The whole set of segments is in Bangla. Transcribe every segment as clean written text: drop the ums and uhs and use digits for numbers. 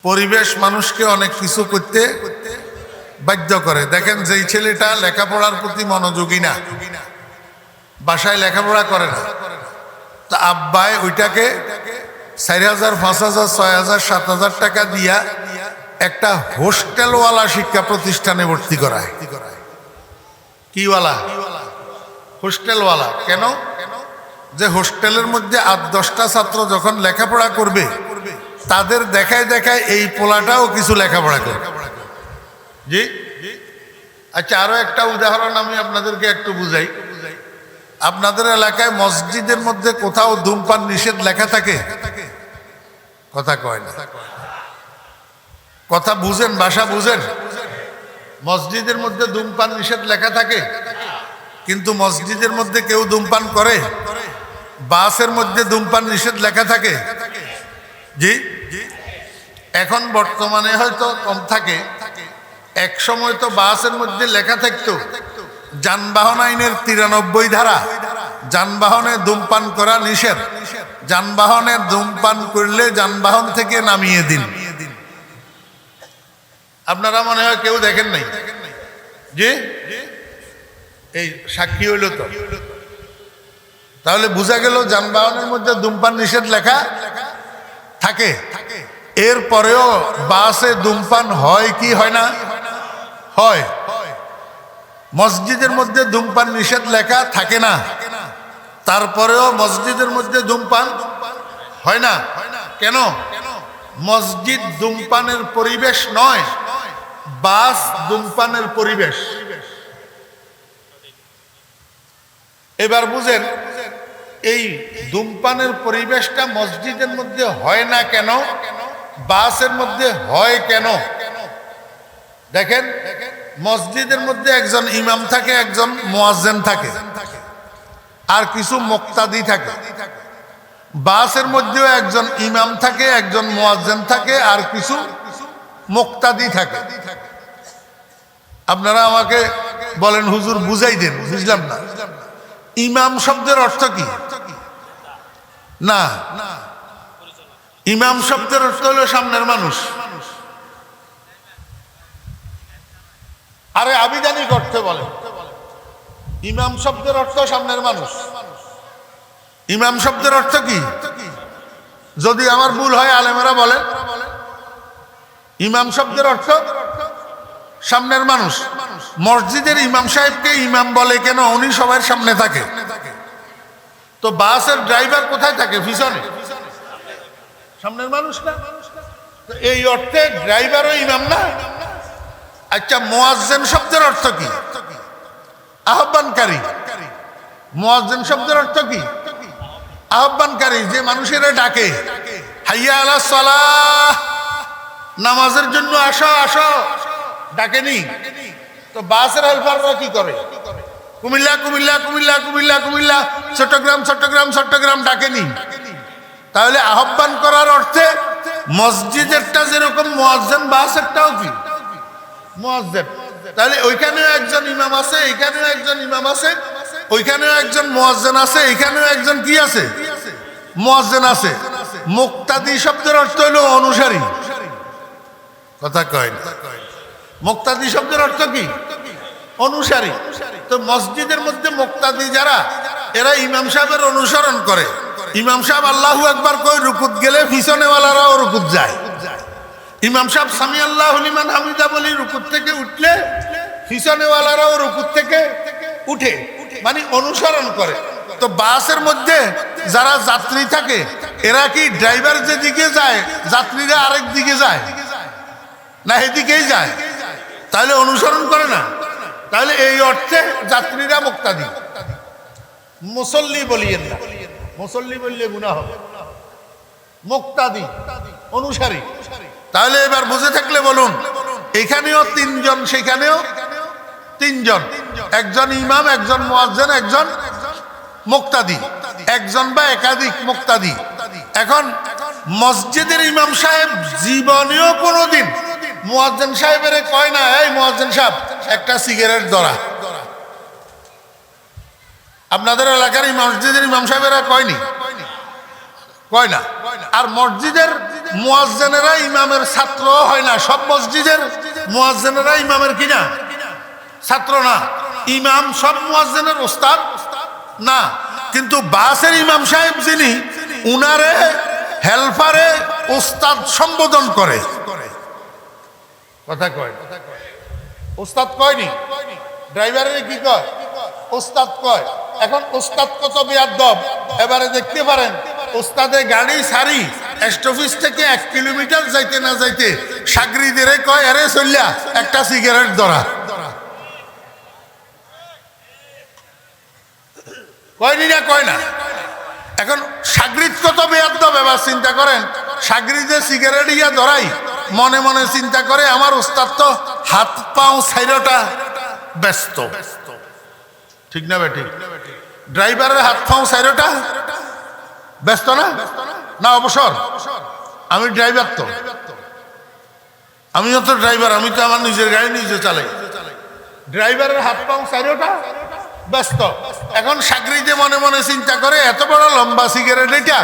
পরিবেশ মানুষকে অনেক কিছু করতে বাধ্য করে। দেখেন, যেই ছেলেটা লেখাপড়ার প্রতি মনোযোগী না, বাসায় লেখাপড়া করে না, তা আব্বাই ওইটাকে 4,000, 5,000, 6,000, 7,000 টাকা দিয়া একটা হোস্টেলওয়ালা শিক্ষা প্রতিষ্ঠানে ভর্তি করায়। কিওয়ালা? হোস্টেলওয়ালা। কেন? যে হোস্টেলের মধ্যে 8-10টা ছাত্র যখন লেখাপড়া করবে, তাদের দেখায় দেখায় এই পোলাটাও কিছু লেখাপড়া করে। জি, আচ্ছা, আরো একটা উদাহরণ আমি আপনাদেরকে একটু বুঝাই। আপনাদের এলাকায় মসজিদের মধ্যে কোথাও ধূমপান নিষেধ লেখা থাকে? কথা কয় না, কথা বুঝেন, ভাষা বুঝেন। মসজিদের মধ্যে ধূমপান নিষেধ লেখা থাকে, কিন্তু মসজিদের মধ্যে কেউ ধূমপান করে? বাসের মধ্যে ধূমপান নিষেধ লেখা থাকে? জি, এখন বর্তমানে হয়তো কম থাকে, এক সময় তো বাসের মধ্যে লেখা থাকতো যানবাহন আইনের 93 ধারা, যানবাহনে ধূমপান করা নিষেধ, যানবাহনে ধূমপান করলে যানবাহন থেকে নামিয়ে দিন। আপনারা মনে হয় কেউ দেখেন নাই? জি, এই সাক্ষী হইল তো। তাহলে বোঝা গেল যানবাহনের মধ্যে ধূমপান নিষেধ লেখা থাকে। এরপরেও বাসে ধূমপান হয় কি হয় না? হয়। মসজিদের মধ্যে ধূমপান নিষেধ লেখা থাকে না, তারপরেও মসজিদের মধ্যে ধূমপান হয় না। কেন? মসজিদ ধূমপানের পরিবেশ নয়, বাস ধূমপানের পরিবেশ। এবার বুঝেন, এই ধূমপানের পরিবেশটা মসজিদের মধ্যে হয় না কেন, বাসের মধ্যে হয় কেন? দেখেন, মসজিদের মধ্যে একজন ইমাম থাকে, একজন মুয়াজ্জিন থাকে, আর কিছু মুক্তাদি থাকে। বাসের মধ্যেও একজন ইমাম থাকে, একজন মুয়াজ্জিন থাকে, আর কিছু মুক্তাদি থাকে। আপনারা আমাকে বলেন, হুজুর বুঝাই দেন, বুঝলাম না। ইমাম শব্দের অর্থ কি? না, ইমাম শব্দের অর্থ হলো সামনের মানুষ। আরে আবিধানিক অর্থে বলে, ইমাম শব্দের অর্থ সামনের মানুষ। ইমাম শব্দের অর্থ কি? যদি আমার ভুল হয় আলেমেরা বলেন। ইমাম শব্দের অর্থ সামনের মানুষ। মসজিদের ইমাম সাহেবকে ইমাম বলে কেন? উনি সবার সামনে থাকে। তো বাসের ড্রাইভার কোথায় থাকে? পিছনে। সামনের মানুষ না? এই অর্থে ড্রাইভারও ইমাম না। আচ্ছা, মুয়াজ্জিন শব্দের অর্থ কি? আহ্বানকারী। মুয়াজ্জিন শব্দের অর্থ কি? আহ্বানকারী, যে মানুষেরা ডাকে, হাইয়া আলাস সালাহ, নামাজের জন্য আসো আসো, ডাকেনি? তো বাসের হেল্পাররা কি করে? কুমিল্লা কুমিল্লা কুমিল্লা কুমিল্লা কুমিল্লা, চট্টগ্রাম চট্টগ্রাম চট্টগ্রাম, ডাকেনি? তাহলে আহ্বান করার অর্থে মসজিদেরটা যেরকম মুয়াজ্জিন, বাসেরটাও কি মুয়াজ্জিন। তাহলে ওইখানেও একজন ইমাম আছে, এখানেও একজন ইমাম আছে, ওইখানেও একজন মুয়াজ্জিন আছে, এখানেও একজন কি আছে? মুয়াজ্জিন আছে। মুক্তাদি শব্দের অর্থ হলো অনুসারী। কথা কয় না। মুক্তাদি শব্দের অর্থ কি? অনুসারী। তো মসজিদের মধ্যে মুক্তাদি যারা, এরা ইমাম সাহেবের অনুসরণ করে। ইমাম সাহেব আল্লাহু আকবার কই রুকুত গেলে পিছনেওয়ালারাও রুকুত যায়। ইমাম সাহেব সামি আল্লাহু লিমান হামিদা বলি রুকুত থেকে উঠলে পিছনেওয়ালারাও রুকুত থেকে উঠে, মানে অনুসরণ করে। তো বাসের মধ্যে যারা যাত্রী থাকে, এরা কি ড্রাইভার যেদিকে যায় যাত্রীরা আরেক দিকে যায় না? এদিকেই যায়। তাহলে অনুসরণ করে না। তাহলে এই অর্থে যাত্রীরা মুক্তাদি। মুসল্লি বলিয়েন না, মুসল্লি বললে গুনাহ হবে। মুক্তাদি, অনুসারী। তাহলে এবার বুঝে থাকলে বলুন, এখানেও 3 জন, সেখানেও 3 জন, একজন ইমাম, একজন মুয়াজ্জিন, একজন মুক্তাদি, একজন বা একাধিক মুক্তাদি। এখন মসজিদের ইমাম সাহেব জীবনেও কোনোদিন মুয়াজ্জিন সাহেবের কয় না, এই মুয়াজ্জিন সাহেব একটা সিগারেট ধরা। আপনাদের এলাকার মসজিদের ইমাম সাহেবেরা কয়নি? কয় না। আর মসজিদের মুয়াজ্জিনেরা ইমামের ছাত্র হয় না। সব মসজিদের মুয়াজ্জিনেরা ইমামের কিনা ছাত্র না। ইমাম সব মুয়াজ্জিনের ওস্তাদ না। কিন্তু বাসের ইমাম সাহেব যিনি, উনারে হেল্পারে ওস্তাদ সম্বোধন করে। কথা কয় ওস্তাদ কয়নি, ড্রাইভারের কি কয় ওস্তাদ কয়। এখন ওস্তাদ কত বেয়াদব এবারে দেখতে পারেন। ওস্তাদে গাড়ি সারি স্টপিস থেকে 1 কিলোমিটার যাইতে না যাইতে সাগরিদের কয়, আরে চল্লা একটা সিগারেট ধরা। কয়নি না কয় না। এখন সাগরিদ কত বেয়াদব এবার চিন্তা করেন। সাগরিদে সিগারেট ইয়া ধরাই মনে মনে চিন্তা করে, আমার ওস্তাদ তো হাত পাও ছাইরটা ব্যস্ত। ঠিক না বেঠিক? ড্রাইভারের হাত পাও ছাইরটা ব্যস্ত না না অবসর। আমি ড্রাইভার, তো আমিও তো ড্রাইভার, আমি তো আমার নিজের গাড়ি নিজে চালাই। ড্রাইভারের হাত পাও ছাইরটা ব্যস্ত। এখন সাগরিদে মনে মনে চিন্তা করে, এত বড় লম্বা সিগারেট এটা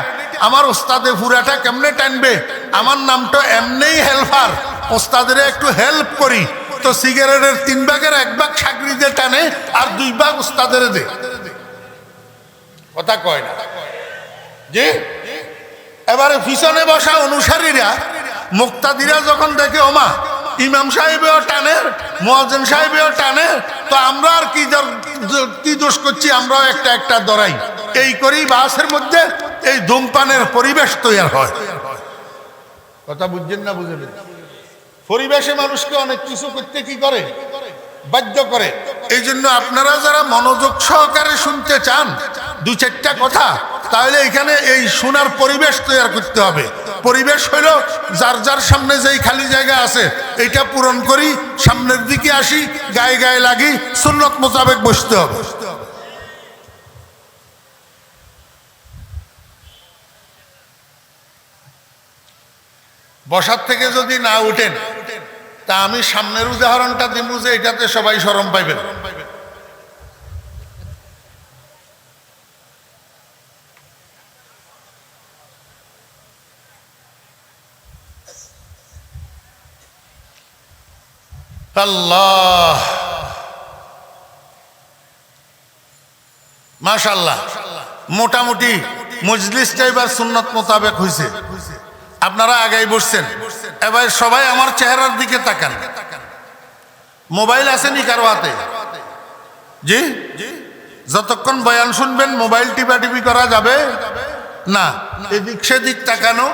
আমার ওস্তাদে পুরাটা কেমনে টানবে। আমার নাম তো এমনিই হেল্পার, ওস্তাদের একটু হেল্প করি। তো সিগারেটের 3 ভাগের 1 ভাগ সাগরিদে টানে আর 2 ভাগ ওস্তাদের দে। কথা কয় না জি। এবারে পিছনে বসা অনুসারীরা মুক্তাদিরা যখন দেখে, ওমা ইমাম সাহেবেও টানে, মুয়াজ্জিন সাহেবেও টানে, তো আমরা আর কি দোষ করছি, আমরাও একটা একটা দরাই। এই করেই বাসের মধ্যে এই ধূমপানের পরিবেশ তৈরি হয়। কথা বুঝছেন না বুঝলেন? পরিবেশে মানুষকে অনেক কিছু করতে কি করে, বাধ্য করে। এই জন্য আপনারা যারা মনোযোগ সহকারে শুনতে চান 2-4টা কথা, তাহলে এখানে এই শোনার পরিবেশ তৈরি করতে হবে। পরিবেশ হইল যার যার সামনে যেই খালি জায়গা আছে এটা পূরণ করি, সামনের দিকে আসি, গায়ে গায়ে লাগি, সুন্নত মোতাবেক বসতে হবে। বসার থেকে যদি না উঠেন, তা আমি সামনের উদাহরণটা দিব যে এটাতে সবাই শরম পাইবেন। আল্লাহ মাশাআল্লাহ, মোটামুটি মজলিসটা এবার সুন্নত মোতাবেক হয়েছে। আপনারা আগেই বসছেন। এবার সবাই আমার চেহারার দিকে তাকান। মোবাইল আসেনি কারো হাতে? জি, যতক্ষণ বয়ান শুনবেন মোবাইল টিপাটিপি করা যাবে না, এদিক সেদিক তাকানো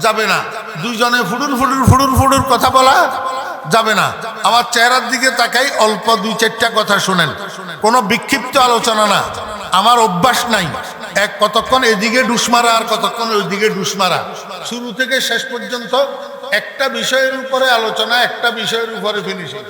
যাবে না, দুইজনে ফুডুর ফুডুর ফুডুর ফুডুর কথা বলা যাবে না। আমার চেহারার দিকে তাকাই, অল্প 2-4টা কথা শুনেন, কোনো বিক্ষিপ্ত আলোচনা না। আমার অভ্যাস নাই কতক্ষণ এদিকে ডুস মারা আর কতক্ষণ ওইদিকে ডুস মারা। শুরু থেকে শেষ পর্যন্ত একটা বিষয়ের উপরে আলোচনা, একটা বিষয়ের উপরে ফিনিশিং।